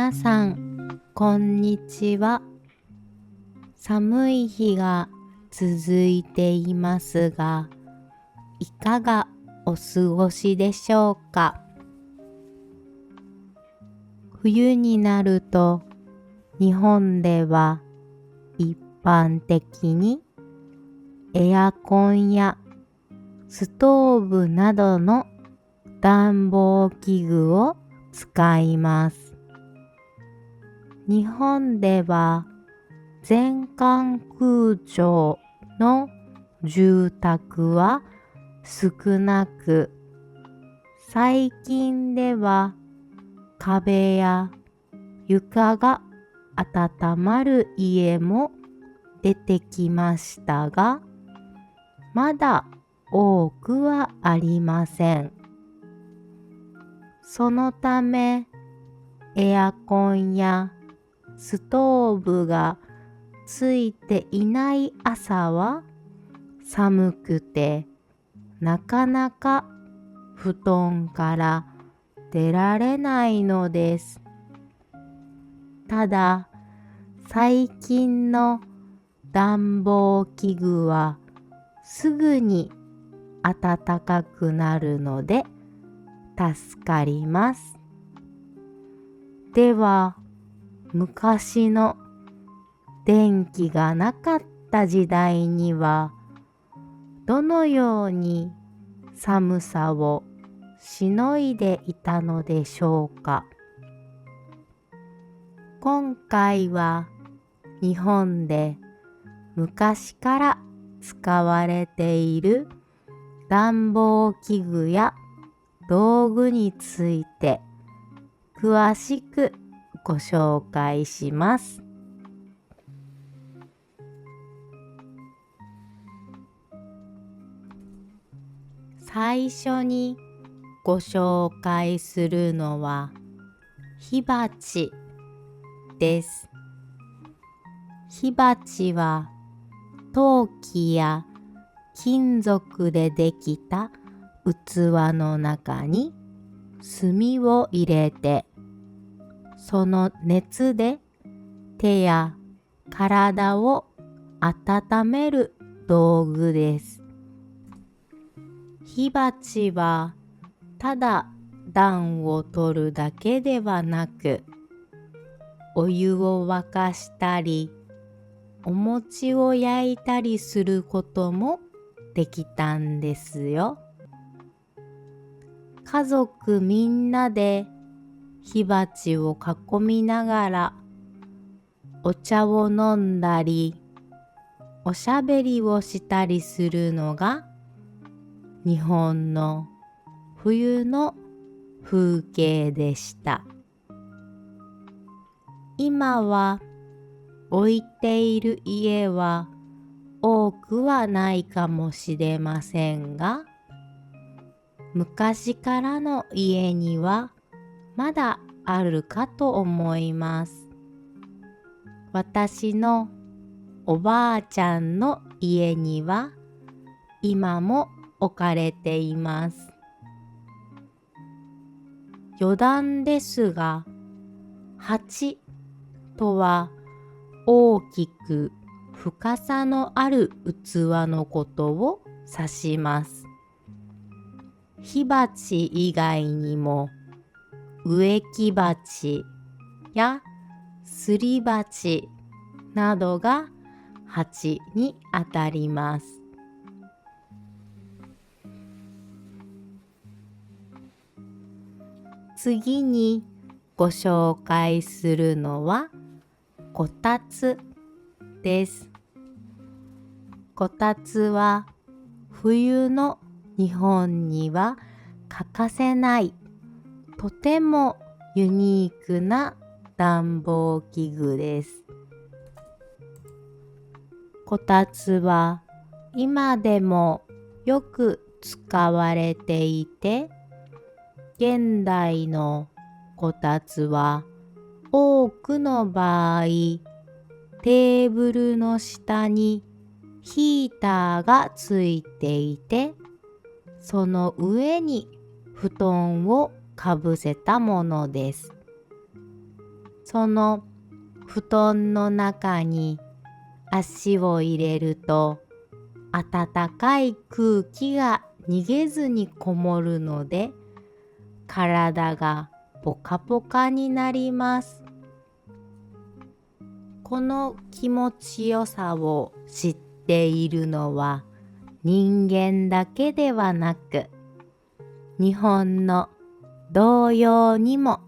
皆さん、こんにちは。寒い日が続いていますが、いかがお過ごしでしょうか。冬になると、日本では一般的にエアコンやストーブなどの暖房器具を使います。日本では全館空調の住宅は少なく、最近では壁や床が温まる家も出てきましたが、まだ多くはありません。そのため、エアコンやストーブがついていない朝は寒くて、なかなか布団から出られないのです。ただ、最近の暖房器具はすぐに暖かくなるので助かります。では、昔の電気がなかった時代にはどのように寒さをしのいでいたのでしょうか。今回は日本で昔から使われている暖房器具や道具について詳しくご紹介します。最初にご紹介するのは火鉢です。火鉢は陶器や金属でできた器の中に炭を入れて、その熱で手や体を温める道具です。火鉢はただ暖を取るだけではなく、お湯を沸かしたり、お餅を焼いたりすることもできたんですよ。家族みんなで火鉢を囲みながらお茶を飲んだり、おしゃべりをしたりするのが日本の冬の風景でした。今は置いている家は多くはないかもしれませんが、昔からの家にはまだあるかと思います。私のおばあちゃんの家には今も置かれています。余談ですが、鉢とは大きく深さのある器のことを指します。火鉢以外にも植木鉢やすり鉢などが鉢にあたります。次にご紹介するのはこたつです。こたつは冬の日本には欠かせないとてもユニークな暖房器具です。こたつは今でもよく使われていて、現代のこたつは多くの場合、テーブルの下にヒーターがついていて、その上に布団をかぶせたものです。その布団の中に足を入れると暖かい空気が逃げずにこもるので体がポカポカになります。この気持ちよさを知っているのは人間だけではなく、日本の童謡にも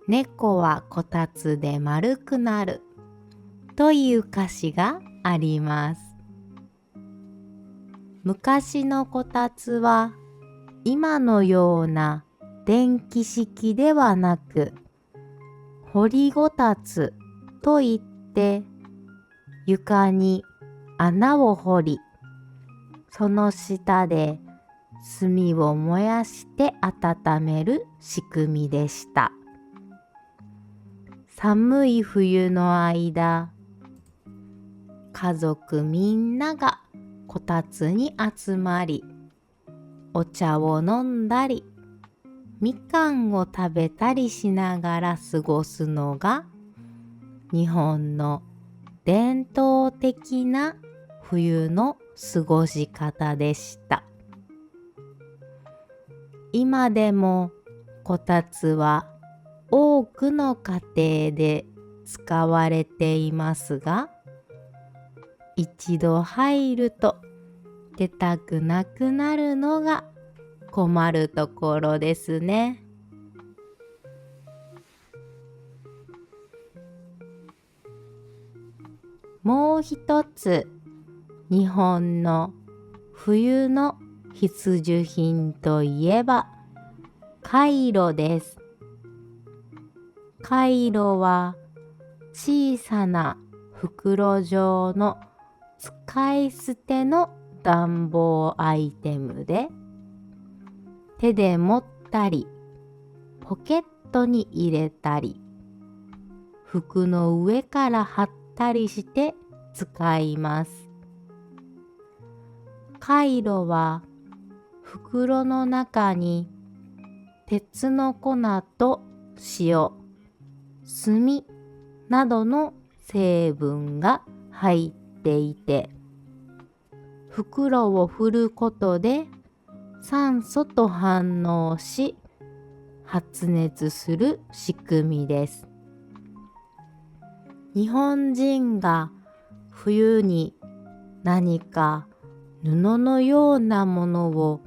猫はこたつで丸くなるという歌詞があります。昔のこたつは今のような電気式ではなく、掘りごたつといって床に穴を掘り、その下で炭を燃やして温める仕組みでした。寒い冬の間、家族みんながこたつに集まり、お茶を飲んだり、みかんを食べたりしながら過ごすのが日本の伝統的な冬の過ごし方でした。今でもこたつは多くの家庭で使われていますが、一度入ると出たくなくなるのが困るところですね。もう一つ、日本の冬の必需品といえばカイロです。カイロは小さな袋状の使い捨ての暖房アイテムで、手で持ったりポケットに入れたり服の上から貼ったりして使います。カイロは袋の中に鉄の粉と塩、炭などの成分が入っていて、袋を振ることで酸素と反応し発熱する仕組みです。日本人が冬に何か布のようなものを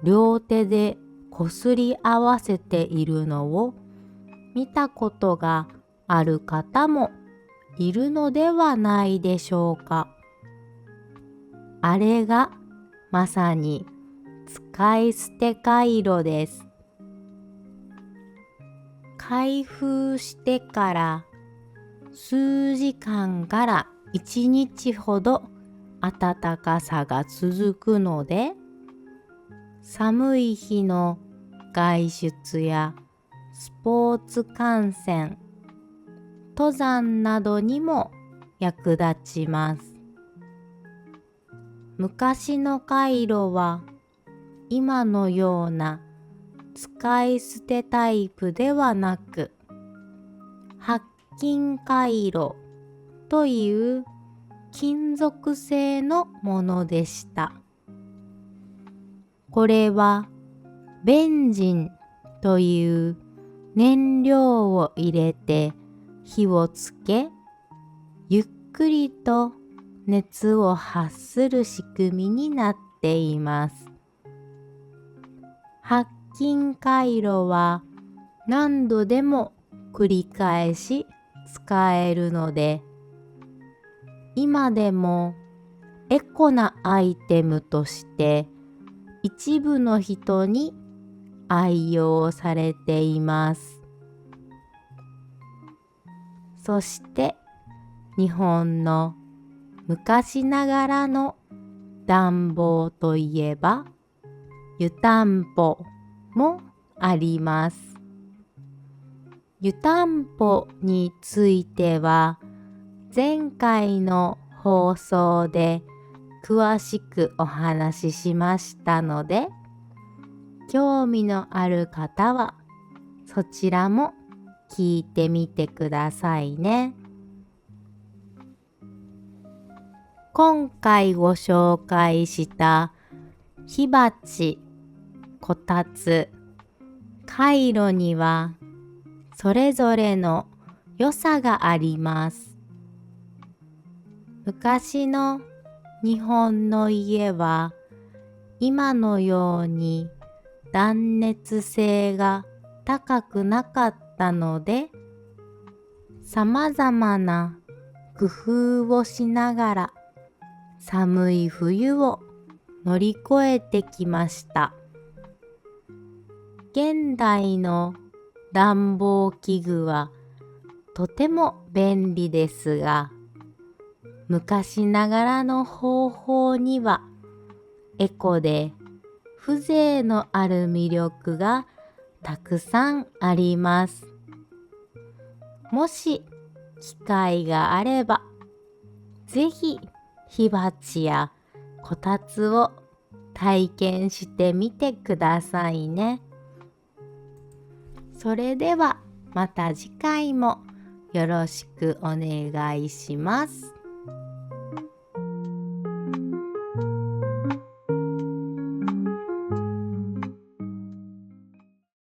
両手でこすり合わせているのを見たことがある方もいるのではないでしょうか。あれがまさに使い捨てカイロです。開封してから数時間から1日ほど暖かさが続くので、寒い日の外出やスポーツ観戦、登山などにも役立ちます。昔のカイロは今のような使い捨てタイプではなく、白金カイロという金属製のものでした。これはベンジンという燃料を入れて火をつけ、ゆっくりと熱を発する仕組みになっています。白金カイロは何度でも繰り返し使えるので、今でもエコなアイテムとして一部の人に愛用されています。そして日本の昔ながらの暖房といえば湯たんぽもあります。湯たんぽについては前回の放送で詳しくお話ししましたので、興味のある方はそちらも聞いてみてくださいね。今回ご紹介した火鉢、こたつ、カイロにはそれぞれの良さがあります。昔の日本の家は今のように断熱性が高くなかったので、様々な工夫をしながら寒い冬を乗り越えてきました。現代の暖房器具はとても便利ですが、昔ながらの方法にはエコで風情のある魅力がたくさんあります。もし機会があれば、ぜひ火鉢やこたつを体験してみてくださいね。それではまた次回もよろしくお願いします。